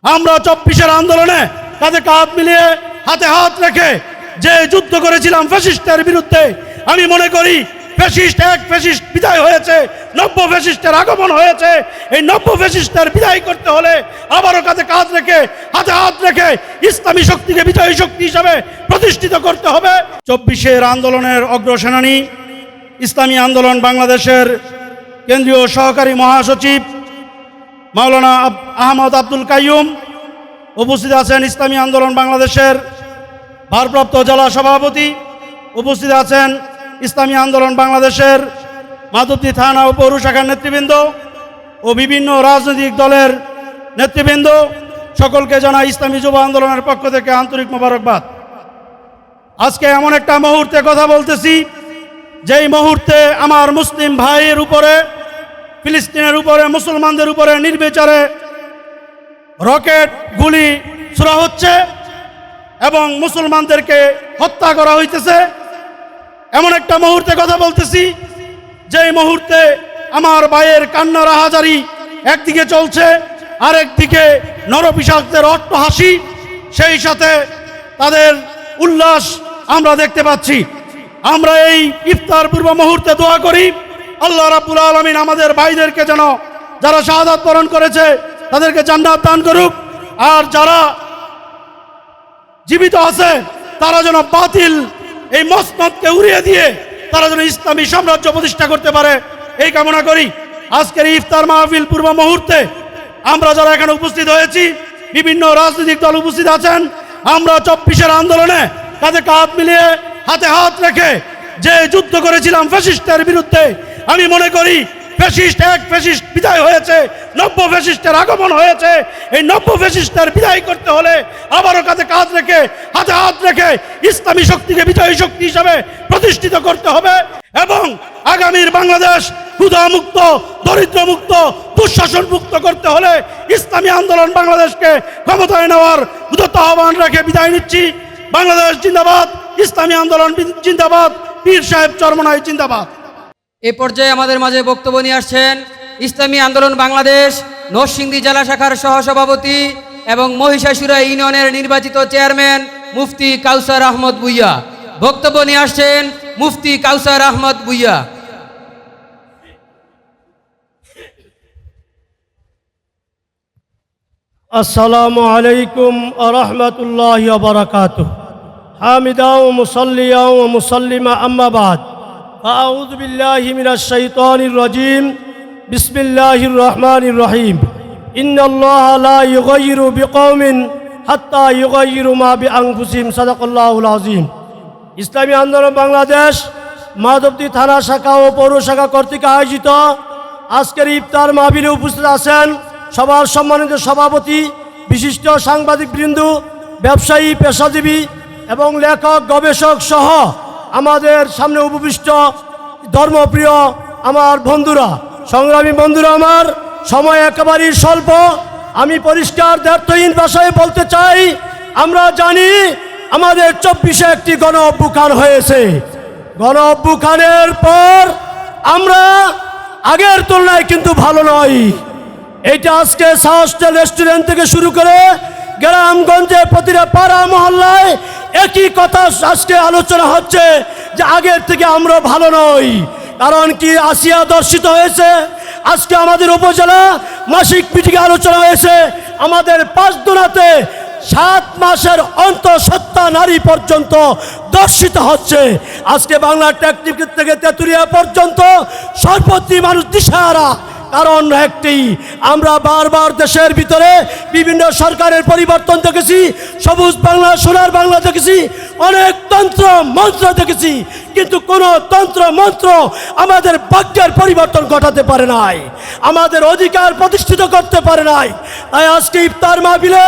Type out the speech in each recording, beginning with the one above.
আমরা 24-এর আন্দোলনে কাঁধে কাঁধ মিলিয়ে হাতে হাত রেখে যে যুদ্ধ করেছিলাম ফ্যাসিস্টের বিরুদ্ধে, আমি মনে করি ফ্যাসিস্ট বিদায় হয়েছে, নব্য ফ্যাসিস্টের আগমন হয়েছে। এই নব্য ফ্যাসিস্টের বিদায় করতে হলে আবারও কাঁধে কাঁধ রেখে হাতে হাত রেখে ইসলামী শক্তিকে বিজয়ী শক্তি হিসাবে প্রতিষ্ঠিত করতে হবে। 24-এর আন্দোলনের অগ্রসেনানী, ইসলামী আন্দোলন বাংলাদেশের কেন্দ্রীয় সহকারী মহাসচিব মাওলানা আহমদ আব্দুল কাইয়ুম, উপস্থিত আছেন ইসলামী আন্দোলন বাংলাদেশের ভারপ্রাপ্ত জেলা সভাপতি, উপস্থিত আছেন ইসলামী আন্দোলন বাংলাদেশের মাধবদী থানা ও পৌর শাখার নেতৃবৃন্দ ও বিভিন্ন রাজনৈতিক দলের নেতৃবৃন্দ, সকলকে জানাই ইসলামী যুব আন্দোলনের পক্ষ থেকে আন্তরিক মোবারকবাদ। আজকে এমন একটা মুহূর্তে কথা বলতেছি, যেই মুহূর্তে আমার মুসলিম ভাইয়ের উপরে, ফিলিস্তিনের উপরে, মুসলমানদের উপরে নির্বিচারে রকেট গুলি ছোড়া হচ্ছে এবং মুসলমানদেরকে হত্যা করা হইতেছে। এমন একটা মুহূর্তে কথা বলতেছি, যেই মুহূর্তে আমার ভাইয়ের কান্নার হাজারি একদিকে চলছে, আরেকদিকে নরপিশাচদের অট্টহাসি, সেই সাথে তাদের উল্লাস আমরা দেখতে পাচ্ছি। আমরা এই ইফতার পূর্ব মুহূর্তে দোয়া করি, আল্লাহ রাব্বুল আলামিন আমাদের ভাইদেরকে যেন, যারা শাহাদাত বরণ করেছে তাদেরকে জান্নাত দান করুক, আর যারা জীবিত আছে তারা যেন বাতিল এই মসনদকে উড়িয়ে দিয়ে তারা যেন ইসলামী সাম্রাজ্য প্রতিষ্ঠা করতে পারে, এই কামনা করি। আজকের ইফতার মাহফিল পূর্ব মুহূর্তে আমরা যারা এখানে উপস্থিত হয়েছি, বিভিন্ন রাজনৈতিক দল উপস্থিত আছেন। আমরা 24-এর আন্দোলনে কাঁধে কাঁধ মিলিয়ে হাতে হাত রেখে যে যুদ্ধ করেছিলাম ফ্যাসিস্টের বিরুদ্ধে, আমি মনে করি ফ্যাসিস্ট বিদায় হয়েছে, নব্য ফ্যাসিস্টের আগমন হয়েছে। এই নব্য ফ্যাসিস্টের বিদায় করতে হলে আবারও কাঁধে কাঁধ রেখে হাতে হাত রেখে ইসলামী শক্তিকে বিজয়ী শক্তি হিসাবে প্রতিষ্ঠিত করতে হবে এবং আগামীর বাংলাদেশ ক্ষুধামুক্ত, দরিদ্রমুক্ত, দুঃশাসন মুক্ত করতে হলে ইসলামী আন্দোলন বাংলাদেশকে ক্ষমতায় নেওয়ার উদাত্ত আহ্বান রেখে বিদায় নিচ্ছি। বাংলাদেশ জিন্দাবাদ, ইসলামী আন্দোলন জিন্দাবাদ, পীর সাহেব চরমনাই জিন্দাবাদ। এ পর্যায়ে আমাদের মাঝে বক্তব্য নিয়ে আসছেন ইসলামী আন্দোলন বাংলাদেশ নরসিংদী জেলা শাখার সহসভাপতি এবং মহিষাসুরা ইউনিয়নের নির্বাচিত চেয়ারম্যান মুফতি কাউসার আহমদ ভূঁইয়া। বক্তব্য নিয়ে আসছেন মুফতি কাউসার আহমদ ভূঁইয়া। আসসালামু আলাইকুম ওয়া রাহমাতুল্লাহি ওয়া বারাকাতুহু। হামিদা ওয়া মুসাল্লিয়া ওয়া মুসাল্লিমা আম্মা বাদ। আউযু বিল্লাহি মিনাশ শাইতানির রাজীম। বিসমিল্লাহির রহমানির রহিম। ইন্নাল্লাহা লা ইউগাইয়িরু বিকওমিন হাত্তা ইউগাইয়িরু মা বিআনফুসিহিম। সাদাকাল্লাহুল আযীম। ইসলামী আন্দোলন বাংলাদেশ মাধবদী থানা শাখা ও পৌর শাখা কর্তৃক আয়োজিত আজকের ইফতার মাহফিলে উপস্থিত আছেন সবার সম্মানিত সভাপতি, বিশিষ্ট সাংবাদিকবৃন্দ, ব্যবসায়ী, পেশাজীবী এবং লেখক, গবেষক সহ আমাদের সামনে উপবিষ্ট ধর্মপ্রিয় আমার বন্ধুরা, সংগ্রামী বন্ধুরা, আমার সময় একেবারেই স্বল্প। আমি পরিষ্কার দ্ব্যর্থহীন ভাষায় বলতে চাই, আমরা জানি আমাদের 24-এ একটি গণ অভ্যুত্থান হয়েছে। গণ অভ্যুত্থানের পর আমরা আগের তুলনায় কিন্তু ভালো নয়। এটা আজকে সাহস্টেল রেস্টুরেন্ট থেকে শুরু করে গ্রামগঞ্জে প্রতিটা পাড়া মহল্লায় একই কথা আজকে আলোচনা হচ্ছে যে আগের থেকে আমরা ভালো নই। কারণ কি, আসিয়া দর্শিত হয়েছে। আজকে আমাদের উপজেলা মাসিক মিটিংয়ে আলোচনা হয়েছে, আমাদের 5 দোনাতে 7 মাসের অন্তঃসত্ত্বা নারী পর্যন্ত দর্শিত হচ্ছে। আজকে বাংলা টেকনিক থেকে তেতুরিয়া পর্যন্ত সর্বত্রই মানুষ দিশাহারা। কারণ একটি, আমরা বারবার দেশের ভিতরে বিভিন্ন সরকারের পরিবর্তন দেখেছি, সবুজ বাংলা, সোনার বাংলা দেখেছি, অনেক তন্ত্র মন্ত্র দেখেছি, কিন্তু কোনো তন্ত্র মন্ত্র আমাদের ভাগ্যের পরিবর্তন ঘটাতে পারে নাই, আমাদের অধিকার প্রতিষ্ঠিত করতে পারে নাই। তাই আজকে ইফতার মাহফিলে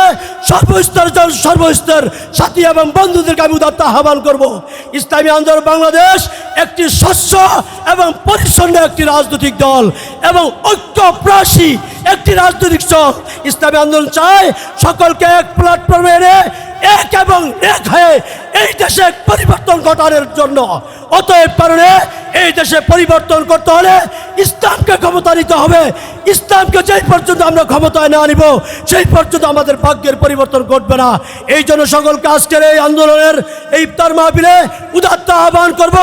সর্বস্তর সাথী এবং বন্ধুদেরকে আমি উদাত্ত আহ্বান করব, ইসলামী আন্দোলন বাংলাদেশ একটি স্বচ্ছ এবং পরিচ্ছন্ন একটি রাজনৈতিক দল এবং ঐক্যপ্রাসী একটি রাজনৈতিক দল। ইসলামী আন্দোলন চায় সকলকে এক প্ল্যাটফর্মে এনে এক এবং এক হয়ে এই দেশে পরিবর্তন ঘটানোর জন্য। অতএব কারণে এই দেশে পরিবর্তন করতে হলে ইসলামকে ক্ষমতা নিতে হবে। ইসলামকে যেই পর্যন্ত আমরা ক্ষমতায় না আনিব সেই পর্যন্ত আমাদের ভাগ্যের পরিবর্তন ঘটবে না। এই জন্য সকলকে আজকের এই আন্দোলনের এই ইফতার মাহফিলে উদাত্ত আহ্বান করব,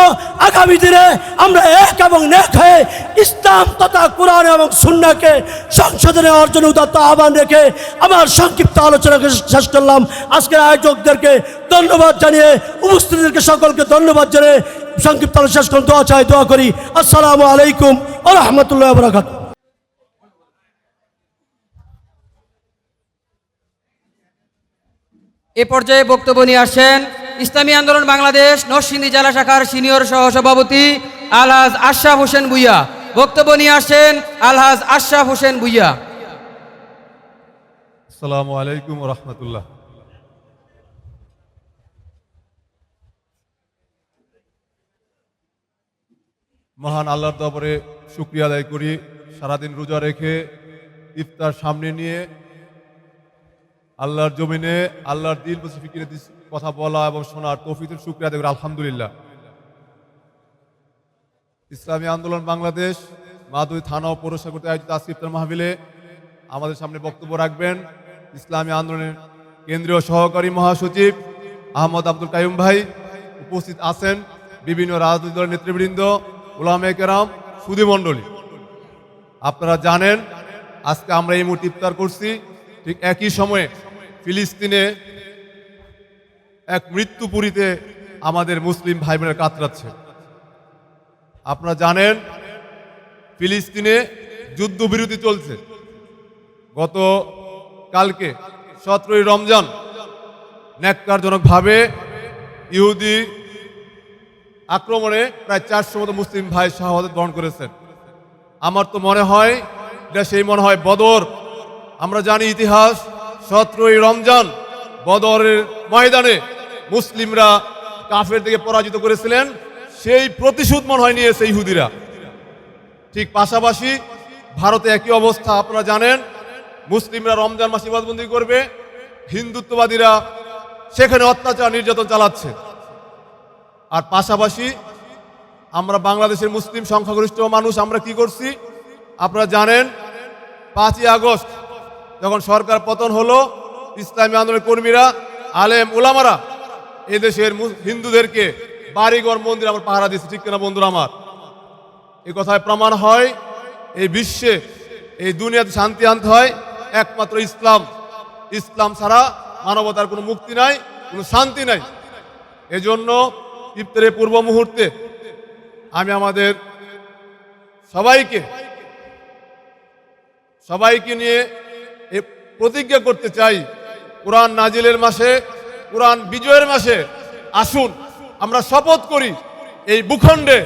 আগামী দিনে আমরা এক এবং নেক হয়ে ইসলাম তথা কোরআন এবং সুন্নাহকে সংশোধনে অর্জন উদাত্ত আহ্বান রেখে আমার সংক্ষিপ্ত আলোচনাকে শেষ করলাম। আজকের আয়োজকদেরকে ধন্যবাদ জানিয়ে, উপস্থিতদেরকে সকলকে ধন্যবাদ জানিয়ে সংক্ষিপ্ত আলোচনা শেষ করুন। দোয়া চাই, দোয়া করি। আসসালামু আলাইকুম ওয়া রাহমাতুল্লাহি ওয়া বারাকাতুহু। এ পর্যায়ে বক্তব্য নিয়ে আসছেন ইসলামী আন্দোলন বাংলাদেশ নরসিংদী জেলা শাখার সিনিয়র সহসভাপতি আলহাজ আশরাফ হোসেন ভূঁইয়া। বক্তব্য নিয়ে আসছেন আলহাজ আশরাফ হোসেন ভূঁইয়া। আসসালামু আলাইকুম ওয়া রাহমাতুল্লাহ। মহান আল্লাহর দরবারে শুকরিয়া আদায় করি, সারাদিন রোজা রেখে ইফতার সামনে নিয়ে আল্লাহর জমিনে আল্লাহর দিল ফিকিরে কথা বলা এবং শোনার তৌফিকের শুকরিয়া আদায় করি, আলহামদুলিল্লাহ। ইসলামী আন্দোলন বাংলাদেশ মাদুই থানা ও পৌরসভা কর্তৃক আয়োজিত আজকে ইফতার মাহফিলে আমাদের সামনে বক্তব্য রাখবেন ইসলামী আন্দোলনের কেন্দ্রীয় সহকারী মহাসচিব আহমদ আব্দুল কাইয়ুম ভাই। উপস্থিত আছেন বিভিন্ন রাজনৈতিক দলের নেতৃবৃন্দ, উলামায়ে কেরাম, সুধী মণ্ডলী। আপনারা জানেন আজকে আমরা এই মুহূর্তে ইফতার করছি, ঠিক একই সময়ে ফিলিস্তিনে এক মৃত্যুপুরীতে আমাদের মুসলিম ভাই বোনেরা কাতরাচ্ছে। আপনারা জানেন ফিলিস্তিনে যুদ্ধবিরতি চলছে। গত কালকে 17ই রমজান ন্যাক্কারজনকভাবে ইহুদি আক্রমণে প্রায় 400 মতো মুসলিম ভাই শাহাদাত বরণ করেছেন। আমার তো মনে হয় এটা সেই মনে হয় বদর। আমরা জানি ইতিহাস, 17ই রমজান বদরের ময়দানে মুসলিমরা কাফের দিকে পরাজিত করেছিলেন, সেই প্রতিশোধ মনে হয় নিয়েছে ইহুদিরা। ঠিক পাশাপাশি ভারতে একই অবস্থা। আপনারা জানেন মুসলিমরা রমজান মাস ইবাদতবন্দি করবে, হিন্দুত্ববাদীরা সেখানে অত্যাচার নির্যাতন চালাচ্ছে। আর পাশাপাশি আমরা বাংলাদেশের মুসলিম সংখ্যাগরিষ্ঠ মানুষ আমরা কি করছি আপনারা জানেন, 5ই আগস্ট যখন সরকার পতন হলো, ইসলামী আন্দোলনের কর্মীরা, আলেম উলামারা এদেশের হিন্দুদেরকে বাড়িঘর মন্দির আমরা পাহারা দিচ্ছি, ঠিক কিনা বন্ধুরা আমার? এই কথায় প্রমাণ হয় এই বিশ্বে, এই দুনিয়াতে শান্তি আনতে হয় একমাত্র ইসলাম। ইসলাম ছাড়া মানবতার কোনো মুক্তি নাই, কোনো শান্তি নাই। এজন্য ইফতারের পূর্ব মুহূর্তে আমি আমাদের সবাইকে নিয়ে প্রতিজ্ঞা করতে চাই, কোরআন নাজিলের মাসে, কোরআন বিজয়ের মাসে আসুন আমরা শপথ করি এই ভূখণ্ডে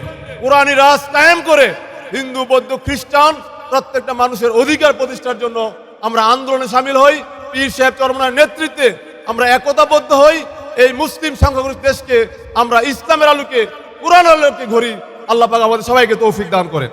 কোরআনী রাজ কায়েম করে হিন্দু, বৌদ্ধ, খ্রিস্টান প্রত্যেকটা মানুষের অধিকার প্রতিষ্ঠার জন্য আমরা আন্দোলনে সামিল হই। পীর সাহেব চরমনার নেতৃত্বে আমরা একতাবদ্ধ হই। এই মুসলিম সংখ্যাগরিষ্ঠ দেশকে আমরা ইসলামের আলোকে, কোরআনের আলোকে গড়ি। আল্লাহ পাক আমাদের সবাইকে তৌফিক দান করেন।